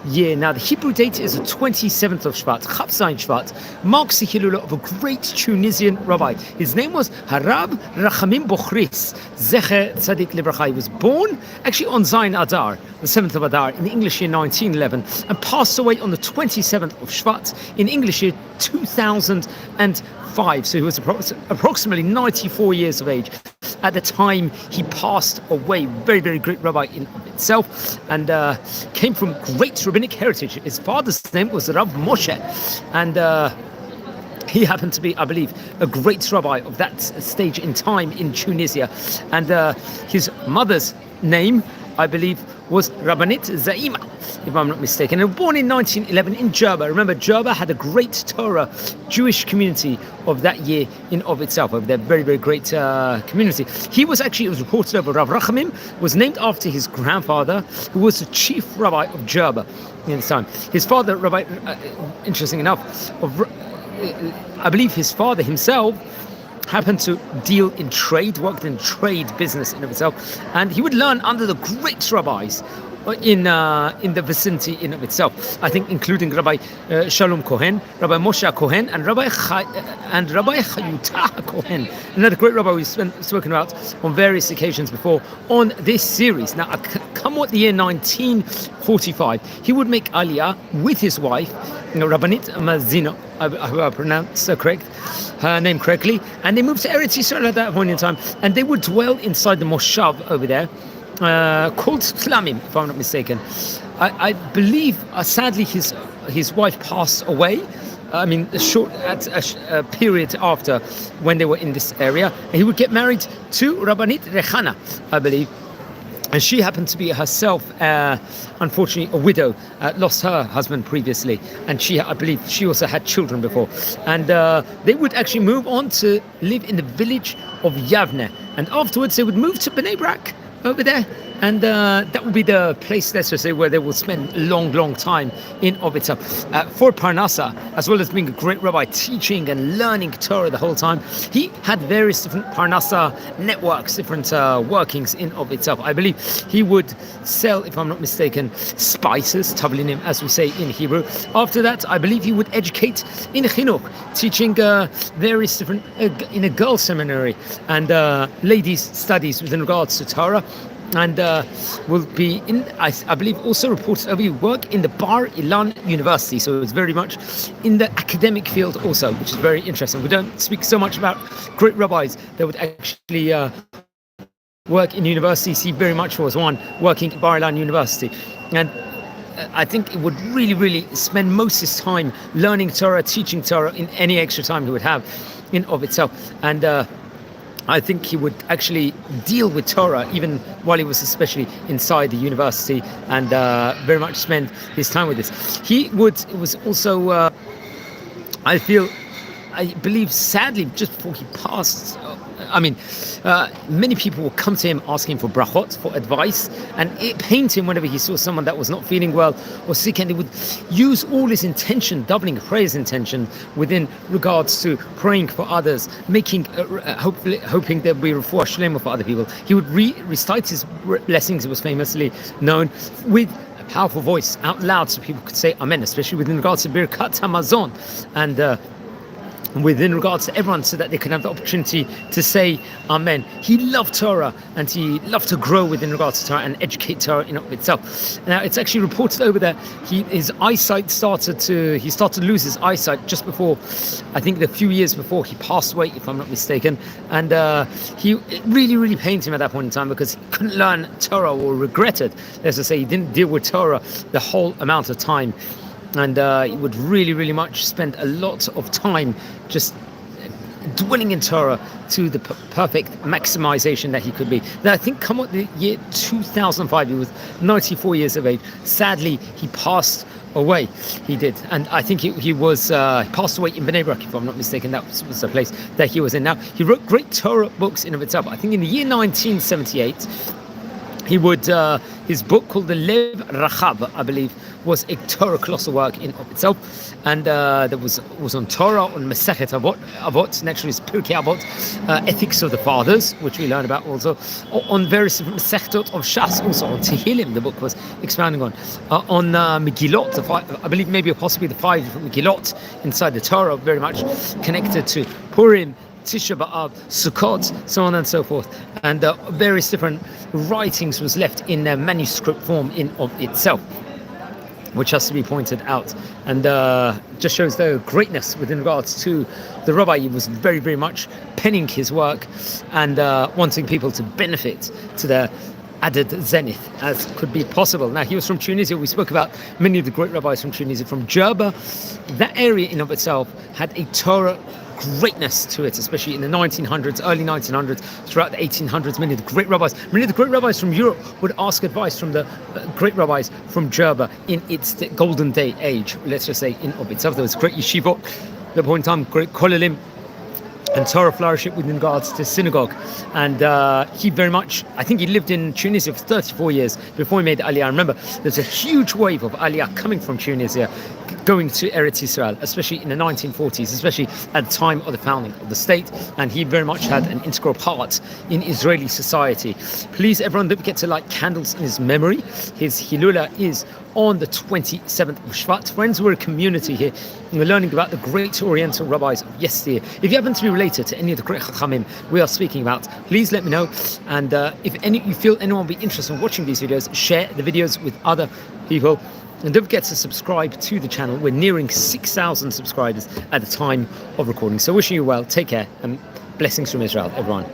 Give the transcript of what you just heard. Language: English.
year. Now, the Hebrew date is the 27th of Shvat. Chaf Zayin Shvat marks the Hilula of a great Tunisian rabbi. His name was Rabbi Rachamim Buchris Z'tl. He was born actually on Zayin Adar, the 7th of Adar, in the English year 1911, and passed away on the 27th of Shvat in English year 2005. So he was approximately 94 years of age at the time he passed away. Very, very great rabbi in itself, and came from great rabbinic heritage. His father's name was Rav Moshe, and he happened to be, I believe, a great rabbi of that stage in time in Tunisia. And his mother's name, I believe, was Rabbanit Zaima, if I'm not mistaken. And born in 1911 in Jerba. Remember, Jerba had a great Torah Jewish community of that year in of itself, of their very, very great community. He was actually, it was reported over, Rabbi Rachamim was named after his grandfather, who was the chief rabbi of Jerba in this time. His father, Rabbi, interesting enough, I believe his father himself happened to deal in trade, worked in trade business in of itself, and he would learn under the great rabbis in the vicinity in of itself. I think including Rabbi Shalom Cohen, Rabbi Moshe Cohen, and Rabbi Chayutah Cohen, another great rabbi we've spoken about on various occasions before on this series. Now, come what the year 1945, he would make Aliyah with his wife, Rabbanit Mazino, I hope I pronounced her name correctly, and they moved to Eretz Yisrael at that point in time, and they would dwell inside the moshav over there, called Tlamim, if I'm not mistaken. I believe, sadly, his wife passed away. I mean, a period after when they were in this area. And he would get married to Rabbanit Rechana, I believe. And she happened to be herself, unfortunately, a widow, lost her husband previously. And I believe she also had children before. And they would actually move on to live in the village of Yavne. And afterwards, they would move to Bnei Brak over there. And that will be the place, let's just say, where they will spend a long, long time in of itself. For Parnassa, as well as being a great rabbi, teaching and learning Torah the whole time, he had various different Parnassa networks, different workings in of itself. I believe he would sell, if I'm not mistaken, spices, tavlinim, as we say in Hebrew. After that, I believe he would educate in Chinuch, teaching various different, in a girls' seminary and ladies' studies within regards to Torah. And will be in, I believe, also reported over work in the Bar Ilan University. So it's very much in the academic field also, which is very interesting. We don't speak so much about great rabbis that would actually work in universities. He very much was one working at Bar Ilan University. And I think it would really, really spend most of his time learning Torah, teaching Torah in any extra time he would have in of itself. And I think he would actually deal with Torah even while he was especially inside the university, and very much spend his time with this. It was also, I believe, sadly, just before he passed, many people will come to him asking for brachot, for advice, and it pained him whenever he saw someone that was not feeling well or sick, and he would use all his intention, doubling prayer's intention within regards to praying for others, making, hoping there would be refuah shlema for other people. He would recite his blessings, it was famously known, with a powerful voice out loud so people could say amen, especially within regards to birkat hamazon, and within regards to everyone, so that they can have the opportunity to say amen. He loved Torah, and he loved to grow within regards to Torah and educate Torah in of itself. Now, it's actually reported over there, his eyesight started to lose his eyesight just before, I think a few years before he passed away, if I'm not mistaken. And it really, really pained him at that point in time, because he couldn't learn Torah, or regretted, as I say, he didn't deal with Torah the whole amount of time. And he would really, really much spend a lot of time just dwelling in Torah to the perfect maximization that he could be. Now, I think come the year 2005, he was 94 years of age. Sadly, he passed away. He did. And I think he passed away in Bnei Brak, if I'm not mistaken. That was the place that he was in. Now, he wrote great Torah books in of itself. I think in the year 1978, He would, his book called the Lev Rachab, I believe, was a Torah colossal work in of itself, and there was on Torah, on Masechet Avot, naturally it's Pirkei Avot, ethics of the fathers, which we learn about also, on various different Masechtot of Shas, also on Tehillim, the book was expounding on Megillot, I believe maybe possibly the 5 different Megillot inside the Torah, very much connected to Purim, Tisha B'Av, Sukkot, so on and so forth, and various different writings was left in manuscript form in of itself, which has to be pointed out, and just shows the greatness within regards to the rabbi. He was very, very much penning his work and wanting people to benefit to the added zenith as could be possible. Now, he was from Tunisia. We spoke about many of the great rabbis from Tunisia, from Jerba. That area in of itself had a Torah greatness to it, especially in the 1900s, early 1900s, throughout the 1800s. Many of the great rabbis from Europe would ask advice from the great rabbis from Jerba in its golden day age, let's just say, in of itself. There was great yeshivot, at the point in time, great kolelim, and Torah flourishing with regards to synagogue. And he very much, I think he lived in Tunisia for 34 years before he made Aliyah. Remember, there's a huge wave of Aliyah coming from Tunisia, going to Eretz Israel, especially in the 1940s, especially at the time of the founding of the state. And he very much had an integral part in Israeli society. Please, everyone, don't forget to light candles in his memory. His Hilula is on the 27th of Shvat. Friends, we're a community here, and we're learning about the great Oriental rabbis of yesteryear. If you happen to be related to any of the great Rachamim we are speaking about, please let me know. And if you feel anyone will be interested in watching these videos, share the videos with other people. And don't forget to subscribe to the channel. We're nearing 6,000 subscribers at the time of recording. So wishing you well, take care, and blessings from Israel, everyone.